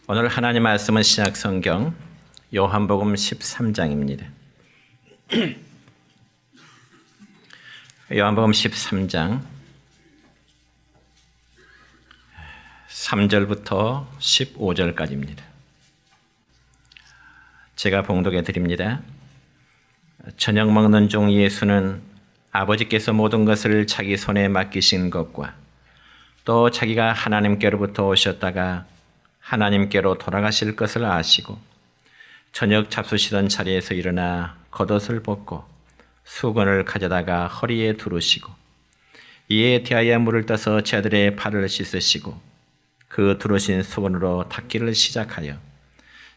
오늘 하나님 말씀은 신약성경 요한복음 13장입니다. 요한복음 13장 3절부터 15절까지입니다. 제가 봉독해 드립니다. 저녁 먹는 중 예수는 아버지께서 모든 것을 자기 손에 맡기신 것과 또 자기가 하나님께로부터 오셨다가 하나님께로 돌아가실 것을 아시고 저녁 잡수시던 자리에서 일어나 겉옷을 벗고 수건을 가져다가 허리에 두르시고 이에 대하여 물을 떠서 제 아들의 발을 씻으시고 그 두르신 수건으로 닦기를 시작하여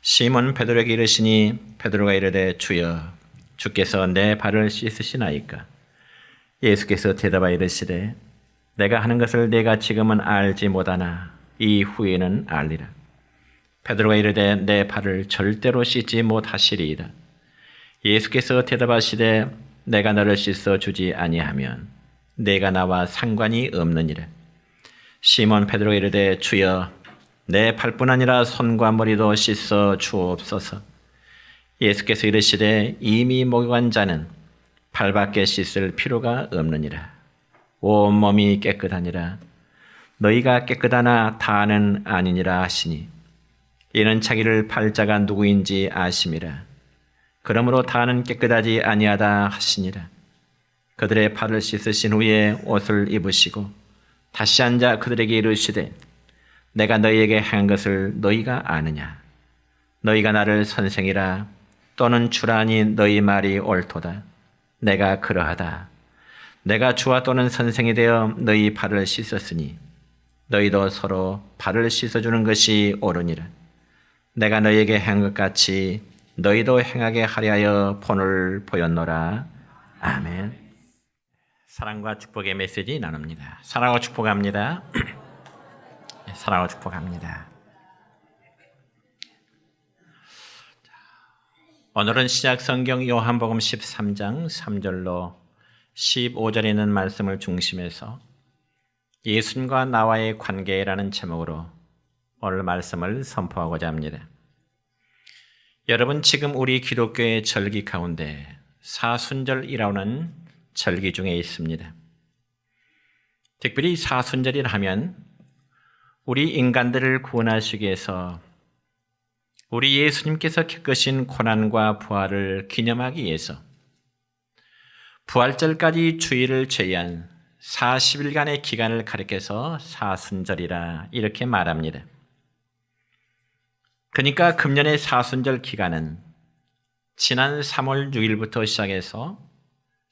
시몬 베드로에게 이르시니 베드로가 이르되 주여 주께서 내 발을 씻으시나이까. 예수께서 대답하여 이르시되 내가 하는 것을 내가 지금은 알지 못하나 이후에는 알리라. 베드로가 이르되 내 발을 절대로 씻지 못하시리이다. 예수께서 대답하시되 내가 너를 씻어 주지 아니하면 내가 나와 상관이 없느니라. 시몬 베드로가 이르되 주여 내 발뿐 아니라 손과 머리도 씻어 주옵소서. 예수께서 이르시되 이미 목욕한 자는 발밖에 씻을 필요가 없느니라. 온몸이 깨끗하니라. 너희가 깨끗하나 다는 아니니라 하시니 이는 자기를 팔자가 누구인지 아심이라. 그러므로 다는 깨끗하지 아니하다 하시니라. 그들의 발을 씻으신 후에 옷을 입으시고 다시 앉아 그들에게 이르시되 내가 너희에게 행한 것을 너희가 아느냐. 너희가 나를 선생이라 또는 주라 하니 너희 말이 옳도다. 내가 그러하다. 내가 주와 또는 선생이 되어 너희 발을 씻었으니 너희도 서로 발을 씻어주는 것이 옳으니라. 내가 너희에게 행한 것 같이 너희도 행하게 하려 하여 본을 보였노라. 아멘. 사랑과 축복의 메시지 나눕니다. 사랑하고 축복합니다. 사랑하고 축복합니다. 오늘은 신약성경 요한복음 13장 3절로 15절에 있는 말씀을 중심해서 예수님과 나와의 관계라는 제목으로 오늘 말씀을 선포하고자 합니다. 여러분, 지금 우리 기독교의 절기 가운데 사순절이라는 절기 중에 있습니다. 특별히 사순절이라 하면 우리 인간들을 구원하시기 위해서 우리 예수님께서 겪으신 고난과 부활을 기념하기 위해서 부활절까지 주일을 제외한 40일간의 기간을 가리켜서 사순절이라 이렇게 말합니다. 그러니까 금년의 사순절 기간은 지난 3월 6일부터 시작해서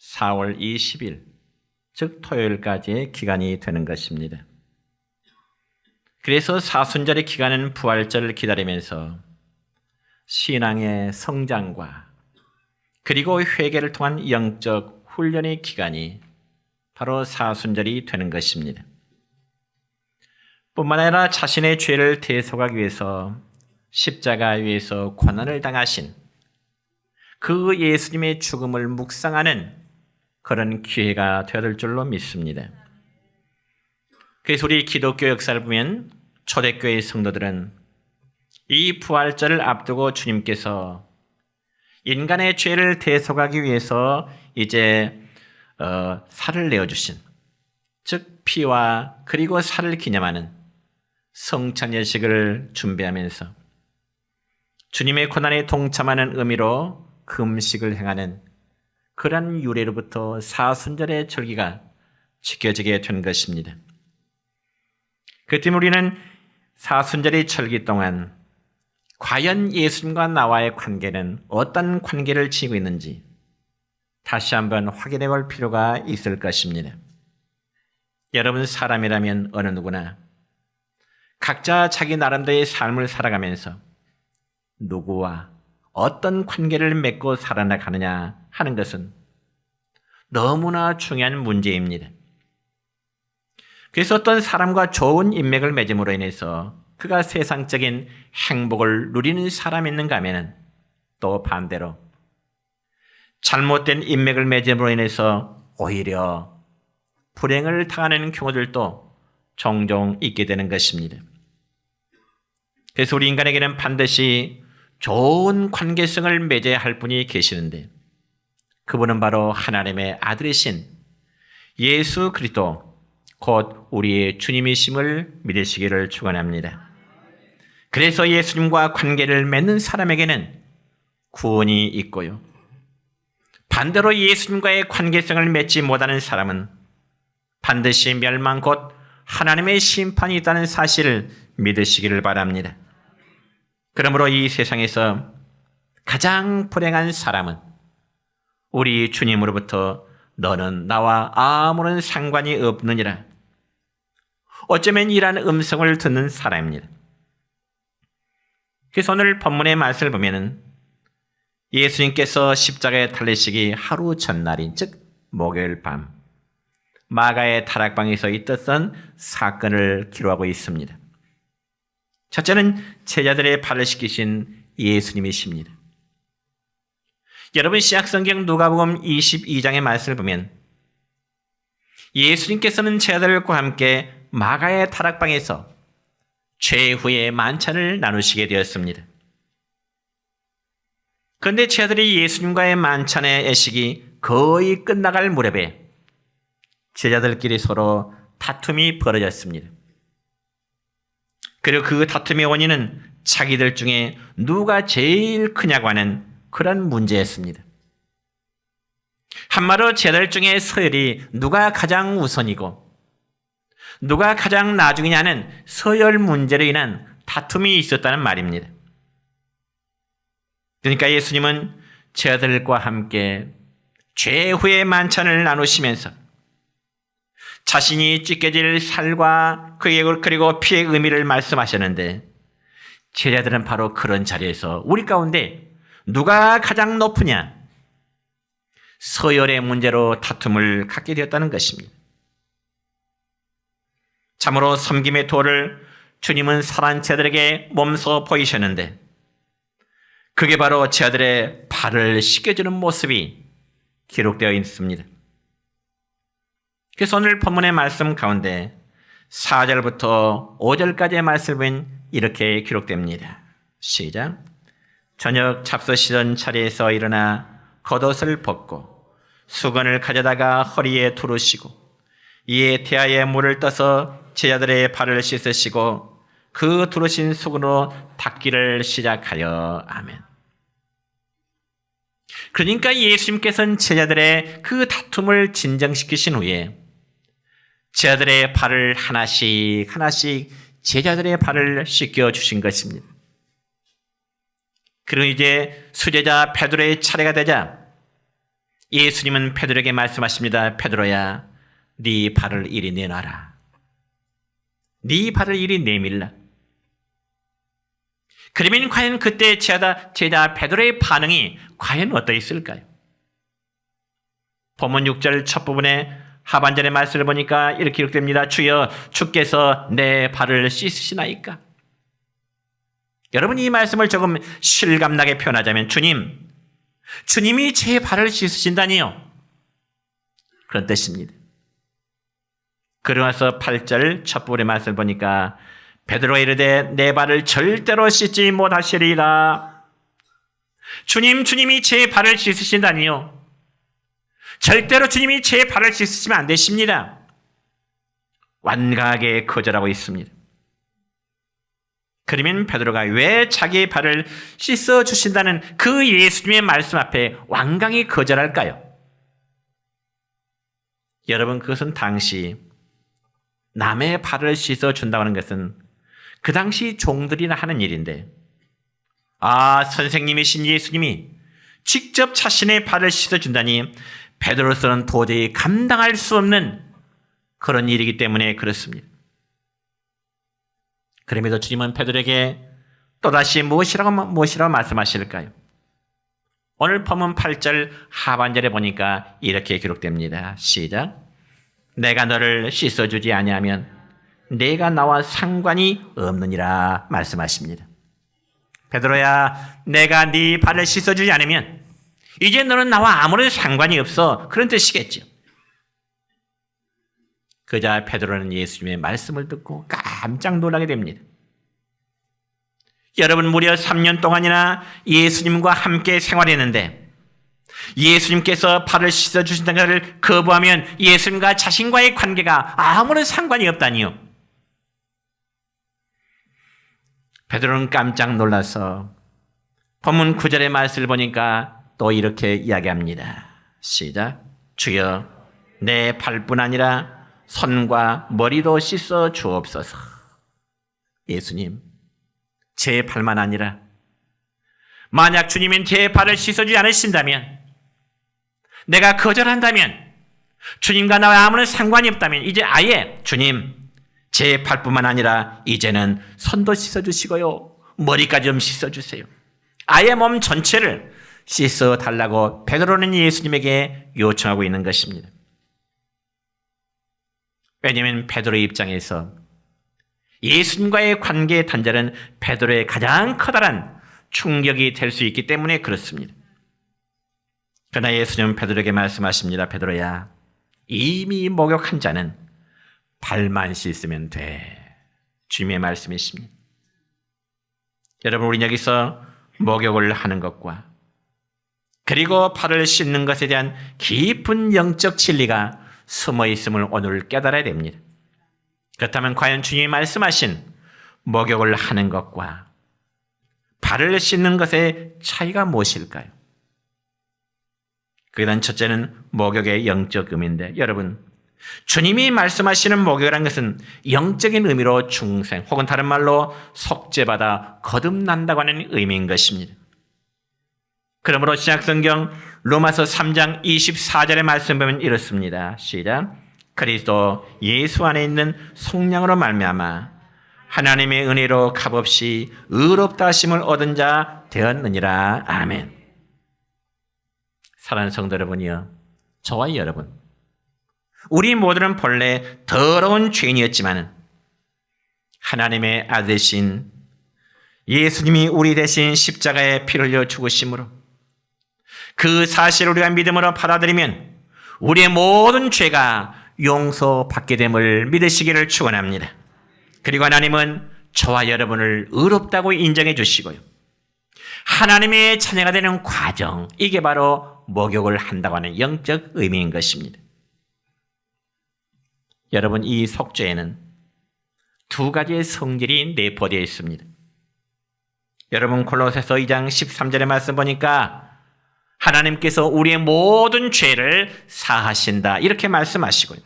4월 20일, 즉 토요일까지의 기간이 되는 것입니다. 그래서 사순절의 기간은 부활절을 기다리면서 신앙의 성장과 그리고 회개를 통한 영적 훈련의 기간이 바로 사순절이 되는 것입니다. 뿐만 아니라 자신의 죄를 대속하기 위해서 십자가 위에서 고난을 당하신 그 예수님의 죽음을 묵상하는 그런 기회가 되어들 줄로 믿습니다. 그래서 우리 기독교 역사를 보면 초대교회 성도들은 이 부활절을 앞두고 주님께서 인간의 죄를 대속하기 위해서 이제 살을 내어주신, 즉 피와 그리고 살을 기념하는 성찬예식을 준비하면서 주님의 고난에 동참하는 의미로 금식을 행하는 그러한 유래로부터 사순절의 절기가 지켜지게 된 것입니다. 그 때문에 우리는 사순절의 절기 동안 과연 예수님과 나와의 관계는 어떤 관계를 지니고 있는지 다시 한번 확인해 볼 필요가 있을 것입니다. 여러분, 사람이라면 어느 누구나 각자 자기 나름대로의 삶을 살아가면서 누구와 어떤 관계를 맺고 살아나가느냐 하는 것은 너무나 중요한 문제입니다. 그래서 어떤 사람과 좋은 인맥을 맺음으로 인해서 그가 세상적인 행복을 누리는 사람이 있는가 하면 또 반대로 잘못된 인맥을 맺음으로 인해서 오히려 불행을 당하는 경우들도 종종 있게 되는 것입니다. 그래서 우리 인간에게는 반드시 좋은 관계성을 맺어야 할 분이 계시는데 그분은 바로 하나님의 아들이신 예수 그리스도 곧 우리의 주님이심을 믿으시기를 축원합니다. 그래서 예수님과 관계를 맺는 사람에게는 구원이 있고요. 반대로 예수님과의 관계성을 맺지 못하는 사람은 반드시 멸망 곧 하나님의 심판이 있다는 사실을 믿으시기를 바랍니다. 그러므로 이 세상에서 가장 불행한 사람은 우리 주님으로부터 너는 나와 아무런 상관이 없느니라 어쩌면 이러한 음성을 듣는 사람입니다. 그래서 오늘 본문의 말씀을 보면 예수님께서 십자가에 달리시기 하루 전날인 즉 목요일 밤 마가의 다락방에서 있었던 사건을 기록하고 있습니다. 첫째는 제자들의 발을 씻기신 예수님이십니다. 여러분 신약성경 누가복음 22장의 말씀을 보면 예수님께서는 제자들과 함께 마가의 다락방에서 최후의 만찬을 나누시게 되었습니다. 그런데 제자들이 예수님과의 만찬의 애식이 거의 끝나갈 무렵에 제자들끼리 서로 다툼이 벌어졌습니다. 그리고 그 다툼의 원인은 자기들 중에 누가 제일 크냐고 하는 그런 문제였습니다. 한마디로 제자들 중에 서열이 누가 가장 우선이고 누가 가장 나중이냐는 서열 문제로 인한 다툼이 있었다는 말입니다. 그러니까 예수님은 제자들과 함께 최후의 만찬을 나누시면서 자신이 찢겨질 살과 그리고 피의 의미를 말씀하셨는데 제자들은 바로 그런 자리에서 우리 가운데 누가 가장 높으냐 서열의 문제로 다툼을 갖게 되었다는 것입니다. 참으로 섬김의 도를 주님은 살아난 제자들에게 몸소 보이셨는데 그게 바로 제자들의 발을 씻겨주는 모습이 기록되어 있습니다. 그래서 오늘 본문의 말씀 가운데 4절부터 5절까지의 말씀은 이렇게 기록됩니다. 시작. 저녁 잡수시던 자리에서 일어나 겉옷을 벗고 수건을 가져다가 허리에 두르시고 이에 태아에 물을 떠서 제자들의 발을 씻으시고 그 두르신 수건으로 닦기를 시작하여 아멘. 그러니까 예수님께서는 제자들의 그 다툼을 진정시키신 후에 제자들의 발을 하나씩 제자들의 발을 씻겨 주신 것입니다. 그리고 이제 수제자 베드로의 차례가 되자 예수님은 베드로에게 말씀하십니다. 베드로야, 네 발을 이리 내놔라. 네 발을 이리 내밀라. 그러면 과연 그때 제자 베드로의 반응이 과연 어떠했을까요? 본문 6절 첫 부분에 하반절의 말씀을 보니까 이렇게 기록됩니다. 주여, 주께서 내 발을 씻으시나이까? 여러분 이 말씀을 조금 실감나게 표현하자면 주님이 제 발을 씻으신다니요. 그런 뜻입니다. 그러고 나서 8절 첫 부분의 말씀을 보니까 베드로가 이르되 내 발을 절대로 씻지 못하시리라. 주님이 제 발을 씻으신다니요. 절대로 주님이 제 발을 씻으시면 안 되십니다. 완강하게 거절하고 있습니다. 그러면 베드로가 왜 자기의 발을 씻어주신다는 그 예수님의 말씀 앞에 완강히 거절할까요? 여러분 그것은 당시 남의 발을 씻어준다고 하는 것은 그 당시 종들이나 하는 일인데 선생님이신 예수님이 직접 자신의 발을 씻어준다니 베드로로서는 도저히 감당할 수 없는 그런 일이기 때문에 그렇습니다. 그럼에도 주님은 베드로에게 또다시 무엇이라고 말씀하실까요? 오늘 본문 8절 하반절에 보니까 이렇게 기록됩니다. 시작. 내가 너를 씻어주지 아니하면 내가 나와 상관이 없느니라 말씀하십니다. 베드로야, 내가 네 발을 씻어주지 않으면 이제 너는 나와 아무런 상관이 없어. 그런 뜻이겠죠. 그자 베드로는 예수님의 말씀을 듣고 깜짝 놀라게 됩니다. 여러분 무려 3년 동안이나 예수님과 함께 생활했는데 예수님께서 발을 씻어주신다는 것을 거부하면 예수님과 자신과의 관계가 아무런 상관이 없다니요. 베드로는 깜짝 놀라서 본문 9절의 말씀을 보니까 또 이렇게 이야기합니다. 시작. 주여 내 발뿐 아니라 손과 머리도 씻어 주옵소서. 예수님, 제 발만 아니라 만약 주님은 제 발을 씻어주지 않으신다면, 내가 거절한다면, 주님과 나와 아무런 상관이 없다면 이제 아예 주님, 제 발뿐만 아니라 이제는 손도 씻어주시고요, 머리까지 좀 씻어주세요. 아예 몸 전체를 씻어달라고 베드로는 예수님에게 요청하고 있는 것입니다. 왜냐하면 베드로의 입장에서 예수님과의 관계의 단절은 베드로의 가장 커다란 충격이 될 수 있기 때문에 그렇습니다. 그러나 예수님은 베드로에게 말씀하십니다. 베드로야, 이미 목욕한 자는 발만 씻으면 돼. 주님의 말씀이십니다. 여러분, 우리 여기서 목욕을 하는 것과 그리고 발을 씻는 것에 대한 깊은 영적 진리가 숨어 있음을 오늘 깨달아야 됩니다. 그렇다면 과연 주님이 말씀하신 목욕을 하는 것과 발을 씻는 것의 차이가 무엇일까요? 그에 대한 첫째는 목욕의 영적 의미인데, 여러분, 주님이 말씀하시는 목욕이라는 것은 영적인 의미로 중생 혹은 다른 말로 속죄받아 거듭난다고 하는 의미인 것입니다. 그러므로 신약성경 로마서 3장 24절의 말씀 보면 이렇습니다. 시작. 그리스도 예수 안에 있는 속량으로 말미암아 하나님의 은혜로 값없이 의롭다 하심을 얻은 자 되었느니라. 아멘. 사랑하는 성도 여러분이여, 저와 여러분, 우리 모두는 본래 더러운 죄인이었지만 하나님의 아들이신 예수님이 우리 대신 십자가에 피를 흘려 죽으심으로 그 사실을 우리가 믿음으로 받아들이면 우리의 모든 죄가 용서받게 됨을 믿으시기를 축원합니다. 그리고 하나님은 저와 여러분을 의롭다고 인정해 주시고요, 하나님의 자녀가 되는 과정, 이게 바로 목욕을 한다고 하는 영적 의미인 것입니다. 여러분, 이 속죄에는 두 가지의 성질이 내포되어 있습니다. 여러분, 골로새서 2장 13절의 말씀 보니까 하나님께서 우리의 모든 죄를 사하신다, 이렇게 말씀하시고요,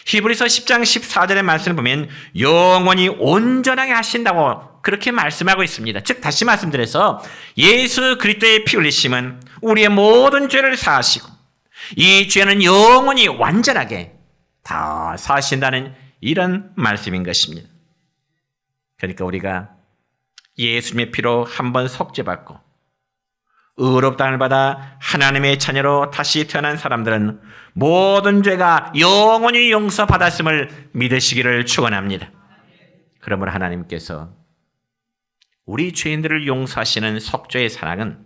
히브리서 10장 14절의 말씀을 보면 영원히 온전하게 하신다고 그렇게 말씀하고 있습니다. 즉, 다시 말씀드려서 예수 그리스도의 피 흘리심은 우리의 모든 죄를 사하시고 이 죄는 영원히 완전하게 다 사하신다는 이런 말씀인 것입니다. 그러니까 우리가 예수님의 피로 한번 속죄받고 의롭다함을 받아 하나님의 자녀로 다시 태어난 사람들은 모든 죄가 영원히 용서받았음을 믿으시기를 축원합니다. 그러므로 하나님께서 우리 죄인들을 용서하시는 속죄의 사랑은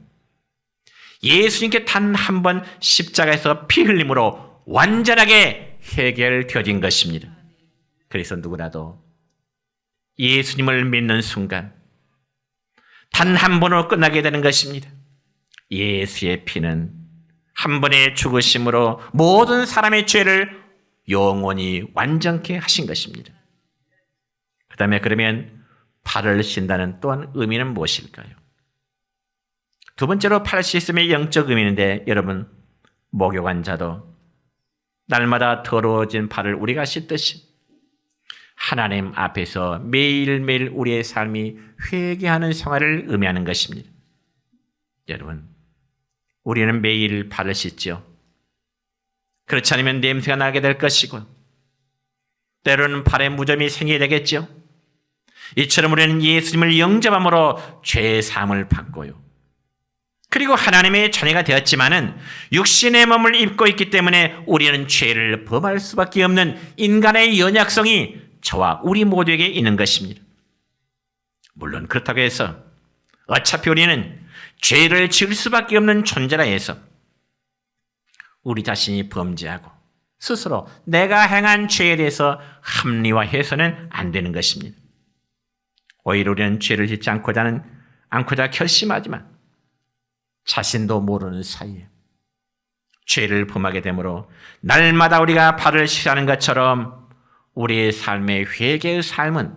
예수님께 단 한 번 십자가에서 피 흘림으로 완전하게 해결되어진 것입니다. 그래서 누구라도 예수님을 믿는 순간 단 한 번으로 끝나게 되는 것입니다. 예수의 피는 한 번의 죽으심으로 모든 사람의 죄를 영원히 완전케 하신 것입니다. 그 다음에 그러면 발을 씻는다는 또한 의미는 무엇일까요? 두 번째로 팔 씻음의 영적 의미인데, 여러분, 목욕한 자도 날마다 더러워진 발을 우리가 씻듯이 하나님 앞에서 매일매일 우리의 삶이 회개하는 생활을 의미하는 것입니다. 여러분, 우리는 매일 발을 씻죠. 그렇지 않으면 냄새가 나게 될 것이고 때로는 발에 무좀이 생기게 되겠죠. 이처럼 우리는 예수님을 영접함으로 죄의 사함을 받고요, 그리고 하나님의 자녀가 되었지만은 육신의 몸을 입고 있기 때문에 우리는 죄를 범할 수밖에 없는 인간의 연약성이 저와 우리 모두에게 있는 것입니다. 물론 그렇다고 해서 어차피 우리는 죄를 지을 수밖에 없는 존재라 해서 우리 자신이 범죄하고 스스로 내가 행한 죄에 대해서 합리화해서는 안 되는 것입니다. 오히려 우리는 죄를 짓지 않고자 결심하지만 자신도 모르는 사이에 죄를 범하게 되므로 날마다 우리가 발을 씻하는 것처럼 우리의 삶의 회개의 삶은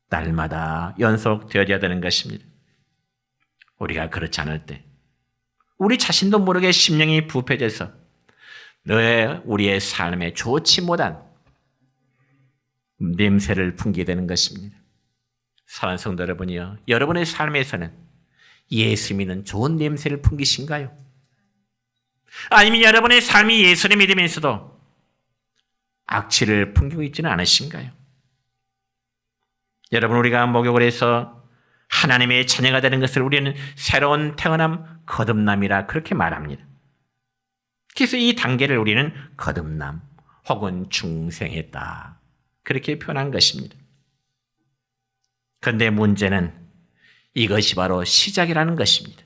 날마다 연속되어야 되는 것입니다. 우리가 그렇지 않을 때 우리 자신도 모르게 심령이 부패돼서 우리의 삶에 좋지 못한 냄새를 풍기게 되는 것입니다. 사랑하는 성도 여러분이요, 여러분의 삶에서는 예수 믿는 좋은 냄새를 풍기신가요? 아니면 여러분의 삶이 예수를 믿으면서도 악취를 풍기고 있지는 않으신가요? 여러분, 우리가 목욕을 해서 하나님의 자녀가 되는 것을 우리는 새로운 태어남, 거듭남이라 그렇게 말합니다. 그래서 이 단계를 우리는 거듭남 혹은 중생했다, 그렇게 표현한 것입니다. 그런데 문제는 이것이 바로 시작이라는 것입니다.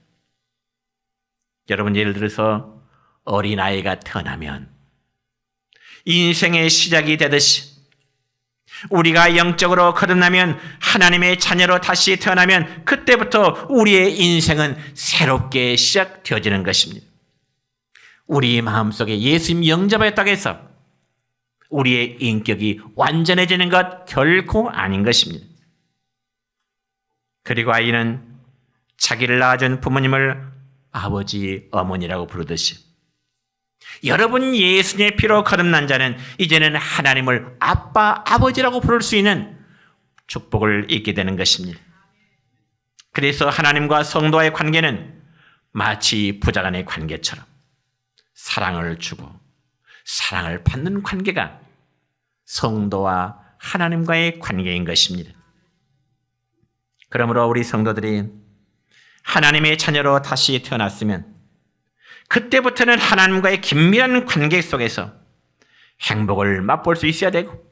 여러분, 예를 들어서 어린아이가 태어나면 인생의 시작이 되듯이 우리가 영적으로 거듭나면 하나님의 자녀로 다시 태어나면 그때부터 우리의 인생은 새롭게 시작되어지는 것입니다. 우리 마음속에 예수님 영접하였다고 해서 우리의 인격이 완전해지는 것 결코 아닌 것입니다. 그리고 아이는 자기를 낳아준 부모님을 아버지, 어머니라고 부르듯이 여러분 예수님의 피로 거듭난 자는 이제는 하나님을 아빠, 아버지라고 부를 수 있는 축복을 잊게 되는 것입니다. 그래서 하나님과 성도와의 관계는 마치 부자간의 관계처럼 사랑을 주고 사랑을 받는 관계가 성도와 하나님과의 관계인 것입니다. 그러므로 우리 성도들이 하나님의 자녀로 다시 태어났으면 그때부터는 하나님과의 긴밀한 관계 속에서 행복을 맛볼 수 있어야 되고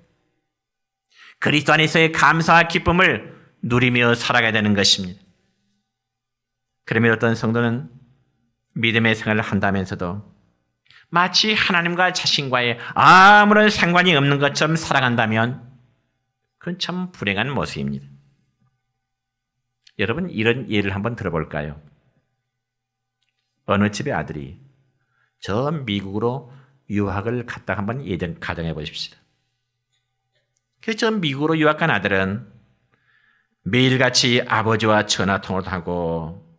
그리스도 안에서의 감사와 기쁨을 누리며 살아가야 되는 것입니다. 그러면 어떤 성도는 믿음의 생활을 한다면서도 마치 하나님과 자신과의 아무런 상관이 없는 것처럼 살아간다면 그건 참 불행한 모습입니다. 여러분, 이런 예를 한번 들어볼까요? 어느 집의 아들이 저 미국으로 유학을 갔다 한번 가정해 보십시다. 그래서 저 미국으로 유학 간 아들은 매일같이 아버지와 전화통화를 하고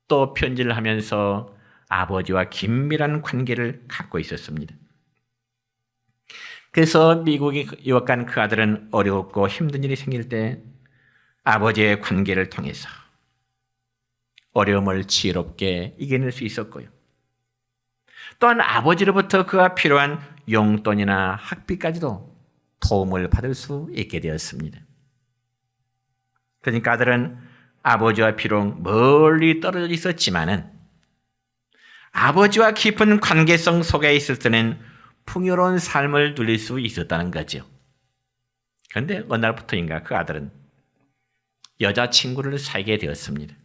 또 편지를 하면서 아버지와 긴밀한 관계를 갖고 있었습니다. 그래서 미국에 유학 간 그 아들은 어렵고 힘든 일이 생길 때 아버지의 관계를 통해서 어려움을 지혜롭게 이겨낼 수 있었고요. 또한 아버지로부터 그가 필요한 용돈이나 학비까지도 도움을 받을 수 있게 되었습니다. 그러니까 아들은 아버지와 비록 멀리 떨어져 있었지만은 아버지와 깊은 관계성 속에 있을 때는 풍요로운 삶을 누릴 수 있었다는 거죠. 그런데 어느 날부터인가 그 아들은 여자친구를 사귀게 되었습니다.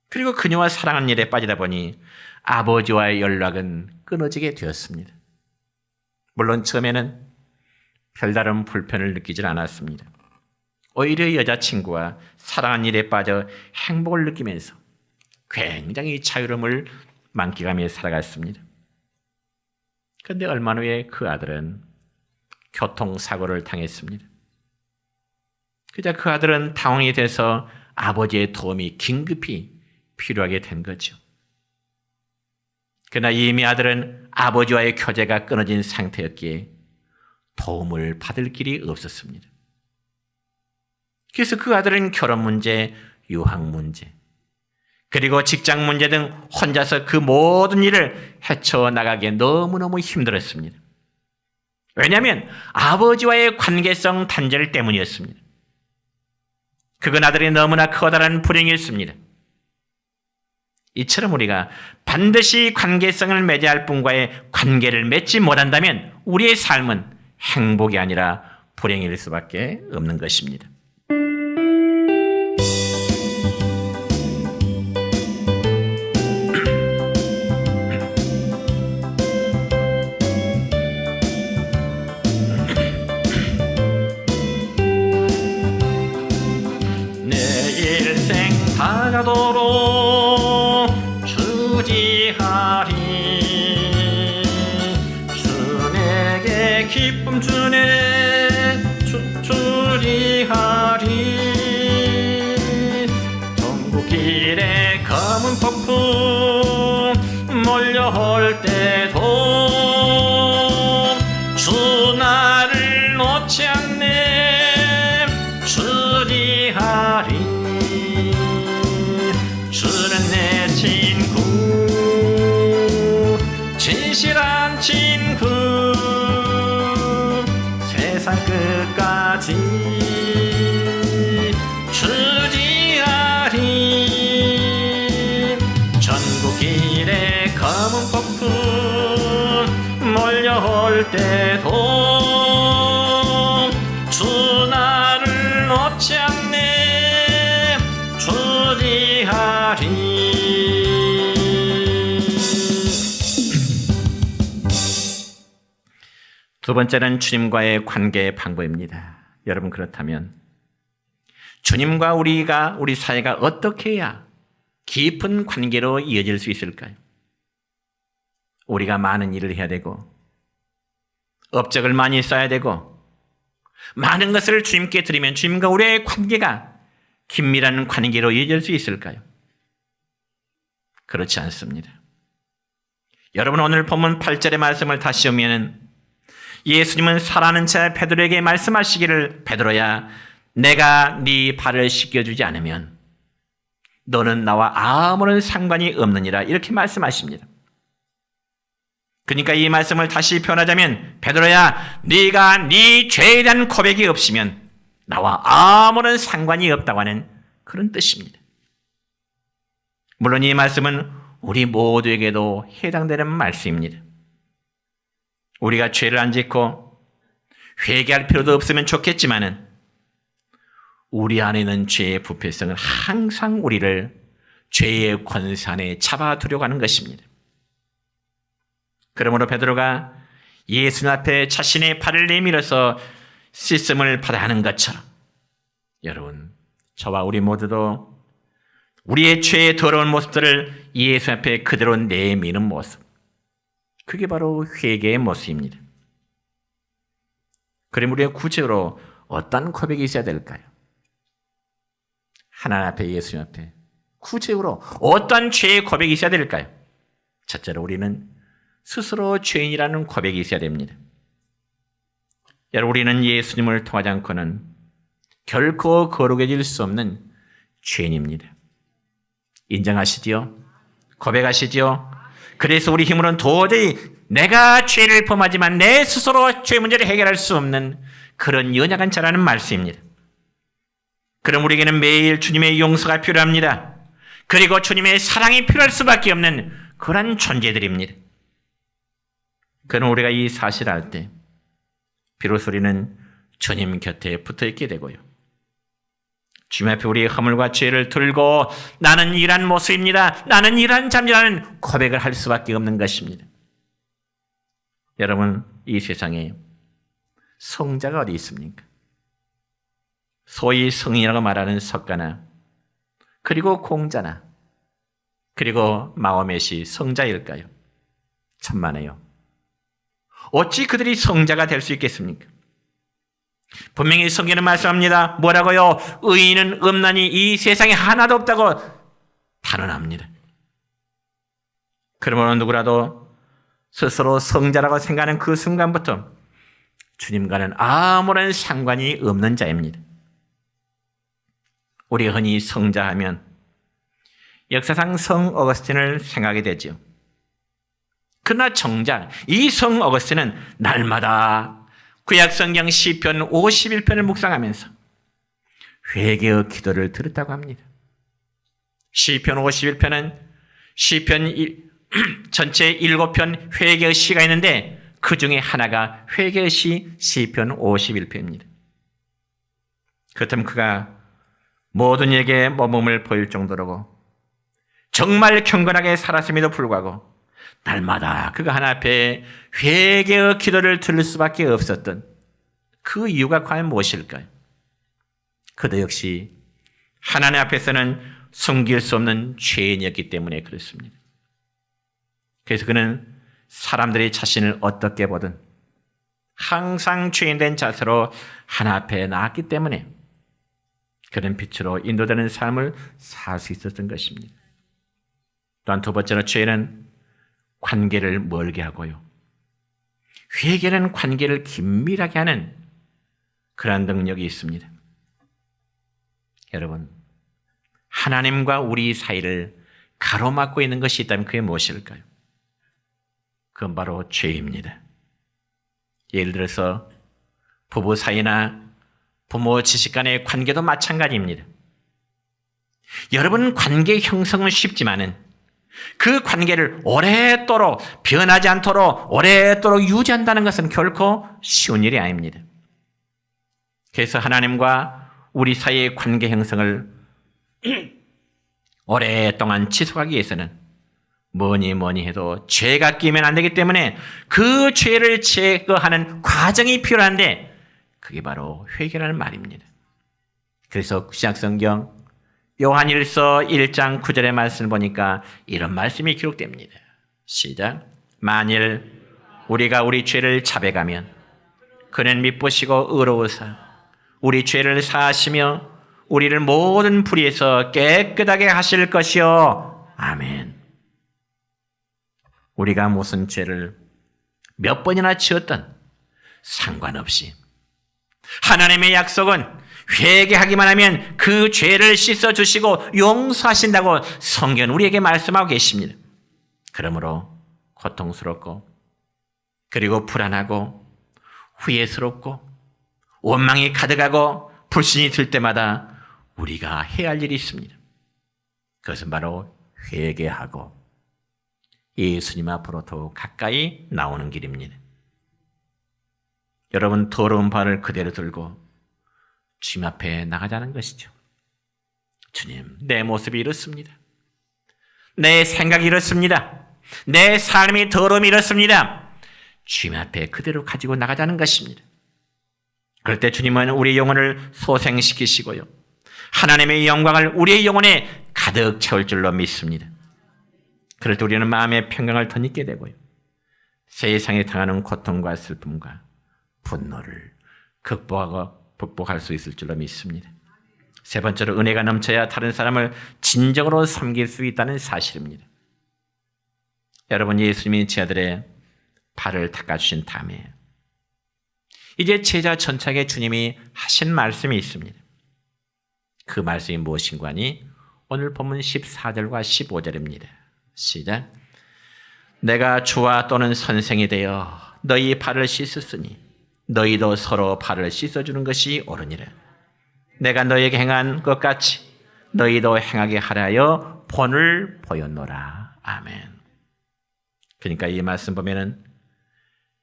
그리고 그녀와 사랑하는 일에 빠지다 보니 아버지와의 연락은 끊어지게 되었습니다. 물론 처음에는 별다른 불편을 느끼질 않았습니다. 오히려 여자친구와 사랑하는 일에 빠져 행복을 느끼면서 굉장히 자유로움을 만끽하며 살아갔습니다. 그런데 얼마 후에 그 아들은 교통사고를 당했습니다. 그자 그 아들은 당황이 돼서 아버지의 도움이 긴급히 필요하게 된 거죠. 그러나 이미 아들은 아버지와의 교제가 끊어진 상태였기에 도움을 받을 길이 없었습니다. 그래서 그 아들은 결혼 문제, 유학 문제, 그리고 직장 문제 등 혼자서 그 모든 일을 헤쳐나가기에 너무너무 힘들었습니다. 왜냐하면 아버지와의 관계성 단절 때문이었습니다. 그건 아들이 너무나 커다란 불행이었습니다. 이처럼 우리가 반드시 관계성을 맺어야 할 분과의 관계를 맺지 못한다면 우리의 삶은 행복이 아니라 불행일 수밖에 없는 것입니다. 낮아도록 주지하리. 주 내게 기쁨 주네 주리하리. 전국길에 검은 폭풍 몰려올 때도 주 나를 놓지 않네 주리하리. 주는 내 친구 진실한 친구 세상 끝까지 주리하리. 전국길에 검은 폭풍 몰려올 때도 주 나를 놓지 않네 주리하리. 두 번째는 주님과의 관계의 방법입니다. 여러분, 그렇다면 주님과 우리 사이가 어떻게 해야 깊은 관계로 이어질 수 있을까요? 우리가 많은 일을 해야 되고 업적을 많이 써야 되고 많은 것을 주님께 드리면 주님과 우리의 관계가 긴밀한 관계로 이어질 수 있을까요? 그렇지 않습니다. 여러분, 오늘 본문 8절의 말씀을 다시 보면 예수님은 살아있는 자 베드로에게 말씀하시기를, 베드로야, 내가 네 발을 씻겨주지 않으면 너는 나와 아무런 상관이 없느니라, 이렇게 말씀하십니다. 그러니까 이 말씀을 다시 표현하자면, 베드로야, 네가 네 죄에 대한 고백이 없으면 나와 아무런 상관이 없다고 하는 그런 뜻입니다. 물론 이 말씀은 우리 모두에게도 해당되는 말씀입니다. 우리가 죄를 안 짓고 회개할 필요도 없으면 좋겠지만은 우리 안에 있는 죄의 부패성은 항상 우리를 죄의 권세 안에 잡아두려고 하는 것입니다. 그러므로 베드로가 예수님 앞에 자신의 발을 내밀어서 씻음을 받아야 하는 것처럼, 여러분, 저와 우리 모두도 우리의 죄의 더러운 모습들을 예수 앞에 그대로 내미는 모습, 그게 바로 회개의 모습입니다. 그럼 우리가 구체적으로 어떤 고백이 있어야 될까요? 하나님 앞에, 예수님 앞에 구체적으로 어떤 죄의 고백이 있어야 될까요? 첫째로 우리는 스스로 죄인이라는 고백이 있어야 됩니다. 여러분, 우리는 예수님을 통하지 않고는 결코 거룩해질 수 없는 죄인입니다. 인정하시지요? 고백하시지요? 그래서 우리 힘으로는 도저히 내가 죄를 범하지만 내 스스로 죄 문제를 해결할 수 없는 그런 연약한 자라는 말씀입니다. 그럼 우리에게는 매일 주님의 용서가 필요합니다. 그리고 주님의 사랑이 필요할 수밖에 없는 그런 존재들입니다. 그럼 우리가 이 사실을 알 때 비로소 우리는 주님 곁에 붙어있게 되고요, 주님 앞에 우리의 허물과 죄를 들고 나는 이러한 모습입니다, 나는 이러한 잠이라는 고백을 할 수밖에 없는 것입니다. 여러분, 이 세상에 성자가 어디 있습니까? 소위 성이라고 말하는 석가나, 그리고 공자나, 그리고 마호멧이 성자일까요? 천만에요. 어찌 그들이 성자가 될 수 있겠습니까? 분명히 성경은 말씀합니다. 뭐라고요? 의인은 없나니 이 세상에 하나도 없다고 단언합니다. 그러므로 누구라도 스스로 성자라고 생각하는 그 순간부터 주님과는 아무런 상관이 없는 자입니다. 우리가 흔히 성자하면 역사상 성 어거스틴을 생각하게 되죠. 그러나 정작 이 성 어거스틴은 날마다 구약성경 시편 51편을 묵상하면서 회개의 기도를 드렸다고 합니다. 시편 51편은 시편 전체 7편 회개의 시가 있는데 그 중에 하나가 회개의 시 시편 51편입니다. 그렇다면 그가 모든 이에게 모범을 보일 정도로 정말 경건하게 살았음에도 불구하고 날마다 그가 하나님 앞에 회개의 기도를 드릴 수밖에 없었던 그 이유가 과연 무엇일까요? 그도 역시 하나님 앞에서는 숨길 수 없는 죄인이었기 때문에 그렇습니다. 그래서 그는 사람들이 자신을 어떻게 보든 항상 죄인된 자세로 하나 앞에 나왔기 때문에 그런 빛으로 인도되는 삶을 살 수 있었던 것입니다. 또한 두 번째로 죄는 관계를 멀게 하고요. 회개는 관계를 긴밀하게 하는 그러한 능력이 있습니다. 여러분, 하나님과 우리 사이를 가로막고 있는 것이 있다면 그게 무엇일까요? 그건 바로 죄입니다. 예를 들어서 부부 사이나 부모 자식 간의 관계도 마찬가지입니다. 여러분, 관계 형성은 쉽지만은 그 관계를 오랫도록 변하지 않도록 오랫도록 유지한다는 것은 결코 쉬운 일이 아닙니다. 그래서 하나님과 우리 사이의 관계 형성을 오랫동안 지속하기 위해서는 뭐니 해도 죄가 끼면 안 되기 때문에 그 죄를 제거하는 과정이 필요한데 그게 바로 회개라는 말입니다. 그래서 구약성경 요한일서 1장 9절의 말씀을 보니까 이런 말씀이 기록됩니다. 시작. 만일 우리가 우리 죄를 자백하면 그는 미쁘시고 의로우사 우리 죄를 사하시며 우리를 모든 불의에서 깨끗하게 하실 것이요. 아멘. 우리가 무슨 죄를 몇 번이나 지었던 상관없이 하나님의 약속은 회개하기만 하면 그 죄를 씻어주시고 용서하신다고 성경은 우리에게 말씀하고 계십니다. 그러므로 고통스럽고 그리고 불안하고 후회스럽고 원망이 가득하고 불신이 들 때마다 우리가 해야 할 일이 있습니다. 그것은 바로 회개하고 예수님 앞으로 더 가까이 나오는 길입니다. 여러분, 더러운 발을 그대로 들고 주님 앞에 나가자는 것이죠. 주님, 내 모습이 이렇습니다. 내 생각이 이렇습니다. 내 삶이 더러움이 이렇습니다. 주님 앞에 그대로 가지고 나가자는 것입니다. 그럴 때 주님은 우리의 영혼을 소생시키시고요. 하나님의 영광을 우리의 영혼에 가득 채울 줄로 믿습니다. 그럴 때 우리는 마음의 평강을 덧입게 되고요. 세상에 당하는 고통과 슬픔과 분노를 극복할 수 있을 줄로 믿습니다. 세 번째로 은혜가 넘쳐야 다른 사람을 진정으로 섬길 수 있다는 사실입니다. 여러분, 예수님이 제 아들의 발을 닦아주신 다음에 이제 제자 전차에 주님이 하신 말씀이 있습니다. 그 말씀이 무엇인가 하니 오늘 본문 14절과 15절입니다. 시작. 내가 주와 또는 선생이 되어 너희 발을 씻었으니 너희도 서로 발을 씻어주는 것이 옳으니라. 내가 너희에게 행한 것 같이 너희도 행하게 하라여 본을 보였노라. 아멘. 그러니까 이 말씀 보면은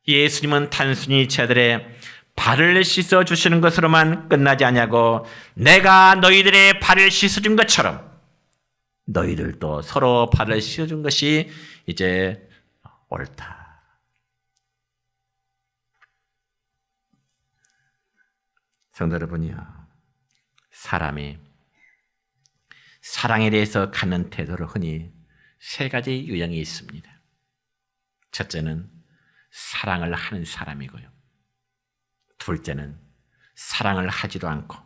예수님은 단순히 제자들의 발을 씻어주시는 것으로만 끝나지 않냐고 내가 너희들의 발을 씻어준 것처럼 너희들도 서로 발을 씻어준 것이 이제 옳다. 성도 여러분이요, 사람이 사랑에 대해서 갖는 태도를 흔히 세 가지 유형이 있습니다. 첫째는 사랑을 하는 사람이고요. 둘째는 사랑을 하지도 않고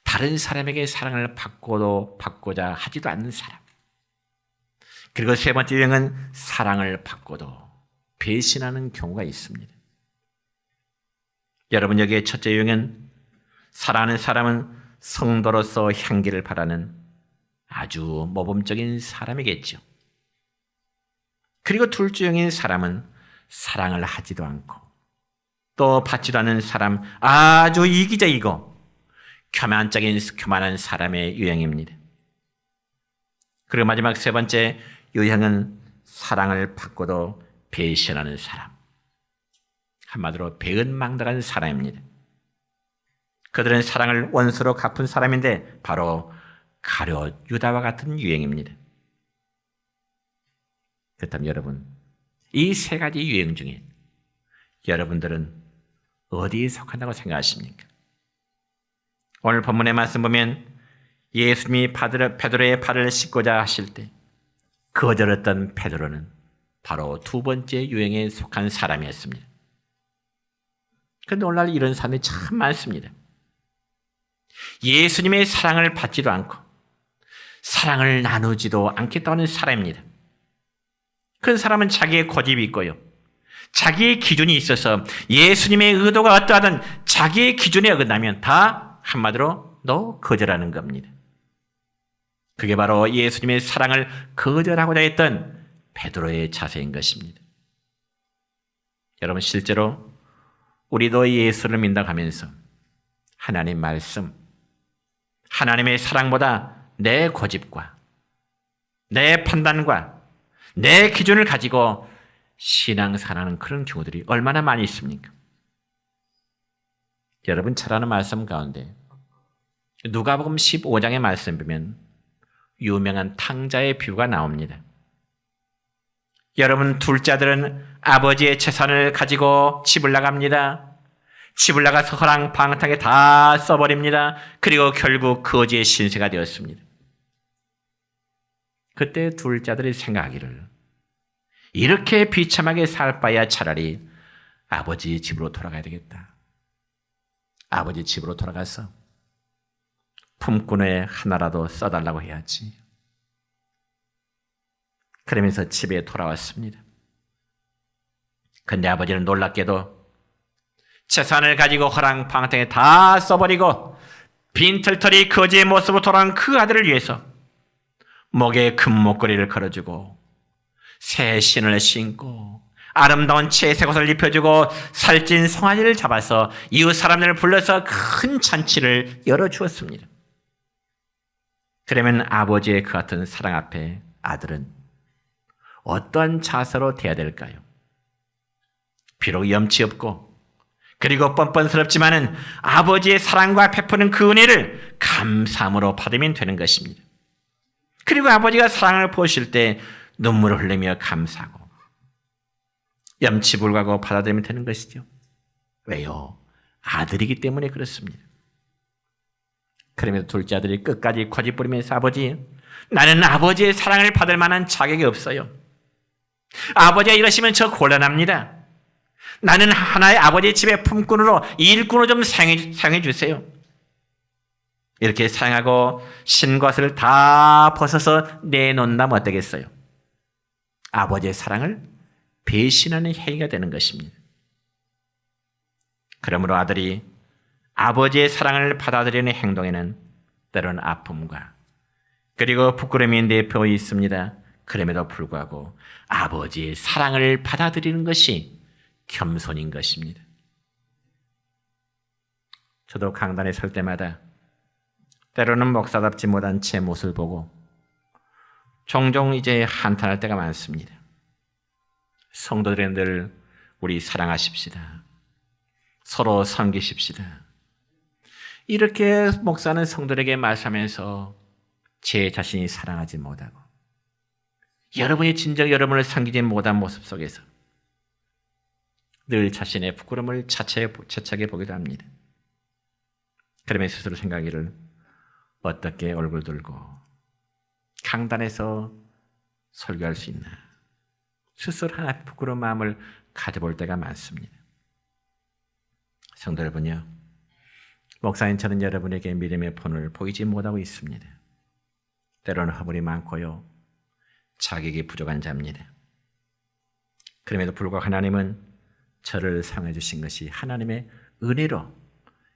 다른 사람에게 사랑을 받고자 하지도 않는 사람. 그리고 세 번째 유형은 사랑을 받고도 배신하는 경우가 있습니다. 여러분, 여기에 첫째 유형은 사랑하는 사람은 성도로서 향기를 바라는 아주 모범적인 사람이겠죠. 그리고 둘째 유형인 사람은 사랑을 하지도 않고 또 받지도 않는 사람, 아주 이기적이고 교만한 사람의 유형입니다. 그리고 마지막 세 번째 유형은 사랑을 받고도 배신하는 사람. 한마디로 배은망덕한 사람입니다. 그들은 사랑을 원수로 갚은 사람인데 바로 가룟 유다와 같은 유형입니다. 그렇다면 여러분, 이 세 가지 유형 중에 여러분들은 어디에 속한다고 생각하십니까? 오늘 본문의 말씀 보면 예수님이 베드로의 발을 씻고자 하실 때 거절했던 베드로는 바로 두 번째 유행에 속한 사람이었습니다. 그런데 오늘날 이런 사람이 참 많습니다. 예수님의 사랑을 받지도 않고 사랑을 나누지도 않겠다는 사람입니다. 그런 사람은 자기의 고집이 있고요, 자기의 기준이 있어서 예수님의 의도가 어떠하든 자기의 기준에 어긋나면 다 한마디로 너 거절하는 겁니다. 그게 바로 예수님의 사랑을 거절하고자 했던 베드로의 자세인 것입니다. 여러분, 실제로 우리도 예수를 믿는다고 하면서 하나님 말씀, 하나님의 사랑보다 내 고집과 내 판단과 내 기준을 가지고 신앙생활하는 그런 경우들이 얼마나 많이 있습니까? 여러분 잘 아는 말씀 가운데 누가복음 15장의 말씀 보면 유명한 탕자의 비유가 나옵니다. 여러분, 둘째 아들은 아버지의 재산을 가지고 집을 나갑니다. 집을 나가서 허랑방탕하게 다 써버립니다. 그리고 결국 거지의 신세가 되었습니다. 그때 둘째 아들이 생각하기를, 이렇게 비참하게 살 바야 차라리 아버지 집으로 돌아가야 되겠다. 아버지 집으로 돌아가서 품꾼의 하나라도 써달라고 해야지. 그러면서 집에 돌아왔습니다. 근데 아버지는 놀랍게도 재산을 가지고 허랑방탕에 다 써버리고 빈털터리 거지의 모습으로 돌아온 그 아들을 위해서 목에 금목걸이를 걸어주고 새 신을 신고 아름다운 채색 옷을 입혀주고 살찐 송아지를 잡아서 이웃 사람들을 불러서 큰 잔치를 열어주었습니다. 그러면 아버지의 그 같은 사랑 앞에 아들은 어떠한 자세로 대해야 될까요? 비록 염치 없고 그리고 뻔뻔스럽지만은 아버지의 사랑과 베푸는 그 은혜를 감사함으로 받으면 되는 것입니다. 그리고 아버지가 사랑을 보실 때 눈물을 흘리며 감사하고 염치 불구하고 받아들이면 되는 것이죠. 왜요? 아들이기 때문에 그렇습니다. 그러면서 둘째 아들이 끝까지 고집 부리면서, 아버지, 나는 아버지의 사랑을 받을 만한 자격이 없어요. 아버지가 이러시면 저 곤란합니다. 나는 하나의 아버지 집의 품꾼으로, 일꾼으로 좀 사용해 주세요. 이렇게 사용하고 신것을 다 벗어서 내놓는다면 어떻겠어요? 아버지의 사랑을 배신하는 행위가 되는 것입니다. 그러므로 아들이 아버지의 사랑을 받아들이는 행동에는 때로는 아픔과 그리고 부끄러움이 내포 있습니다. 그럼에도 불구하고 아버지의 사랑을 받아들이는 것이 겸손인 것입니다. 저도 강단에 설 때마다 때로는 목사답지 못한 제 모습을 보고 종종 이제 한탄할 때가 많습니다. 성도들은 우리 사랑하십시다. 서로 섬기십시다. 이렇게 목사는 성도들에게 말하면서 제 자신이 사랑하지 못하고 여러분이 진정 여러분을 섬기지 못한 모습 속에서 늘 자신의 부끄러움을 차차게 보기도 합니다. 그러면서 스스로 생각하기를, 어떻게 얼굴 들고 강단에서 설교할 수 있나, 스스로 하나 부끄러운 마음을 가져볼 때가 많습니다. 성도 여러분요, 목사인 저는 여러분에게 믿음의 본을 보이지 못하고 있습니다. 때로는 허물이 많고요, 자격이 부족한 자입니다. 그럼에도 불구하고 하나님은 저를 사용해 주신 것이 하나님의 은혜로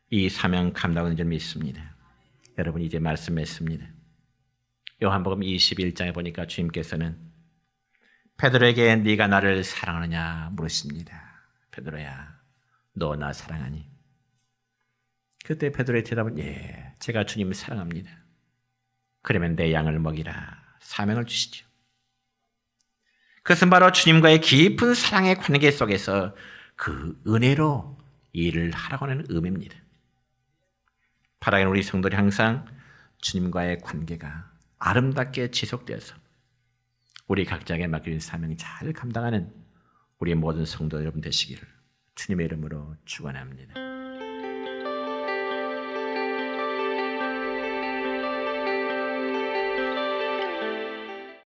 이 사명 감당하는 줄 믿습니다. 여러분, 이제 말씀했습니다. 요한복음 21장에 보니까 주님께서는 베드로에게 네가 나를 사랑하느냐 물으십니다. 베드로야, 너 나 사랑하니? 그때 베드로의 대답은, 예, 제가 주님 사랑합니다. 그러면 내 양을 먹이라. 사명을 주시죠. 그것은 바로 주님과의 깊은 사랑의 관계 속에서 그 은혜로 일을 하라고 하는 의미입니다. 바라기는 우리 성도들이 항상 주님과의 관계가 아름답게 지속되어서 우리 각자에게 맡겨진 사명이 잘 감당하는 우리 모든 성도 여러분 되시기를 주님의 이름으로 축원합니다.